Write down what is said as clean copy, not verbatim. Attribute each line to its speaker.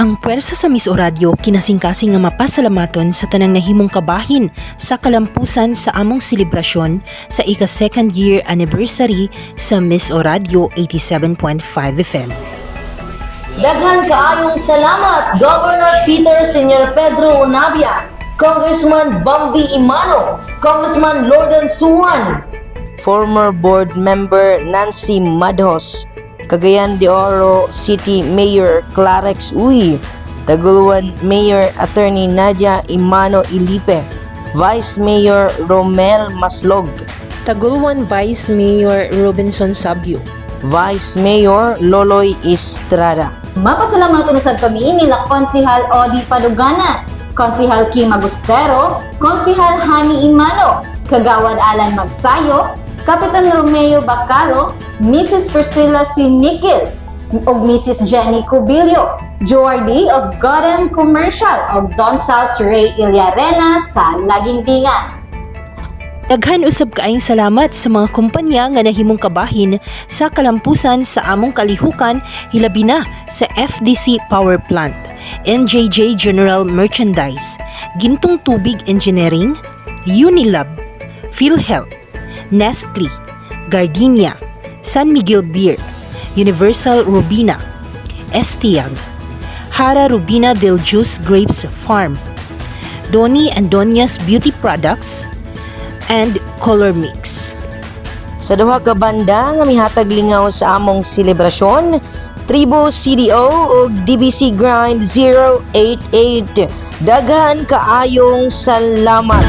Speaker 1: Ang puwersa sa Miss Oradyo kinasingkasing nga mapasalamaton sa tanang nahimong kabahin sa kalampusan sa among selebrasyon sa ika-2nd year anniversary sa Miss Oradyo 87.5 FM.
Speaker 2: Daghan kaayong salamat, Governor Peter Sr. Pedro Navia, Congressman Bambi Imano, Congressman Lorden Suwan,
Speaker 3: former board member Nancy Madhos, Cagayan de Oro City Mayor Clarex Uy, Taguluan Mayor Attorney Nadia Imano Ilipe, Vice Mayor Romel Maslog,
Speaker 1: Taguluan Vice Mayor Robinson Sabio,
Speaker 3: Vice Mayor Loloy Estrada.
Speaker 4: Mapasalamatan sa kami nila Konsihal Odi Paduganan, Konsihal Kim Agustero, Konsihal Hani Imano, Kagawad Alan Magsayo, Kapitan Romeo Bacaro, Mrs. Priscilla C. Niquel, ug Mrs. Jenny Cubillo, Jordi of Godem Commercial, ug Don Sals Ray Ilyarena sa Lagindingan.
Speaker 1: Daghan usab kaayong salamat sa mga kumpanya nga nahimong kabahin sa kalampusan sa among kalihukan, hilabi na sa FDC Power Plant, NJJ General Merchandise, Gintong Tubig Engineering, Unilab, PhilHealth, Nestle, Gardenia, San Miguel Beer, Universal Rubina, Estiag, Hara Rubina del Juice Grapes Farm, Donny and Donya's Beauty Products, and Color Mix.
Speaker 3: Sa duha ka banda nga mihatag lingaw sa among selebrasyon, Tribo CDO ug DBC Grind 088. Daghan kaayong salamat.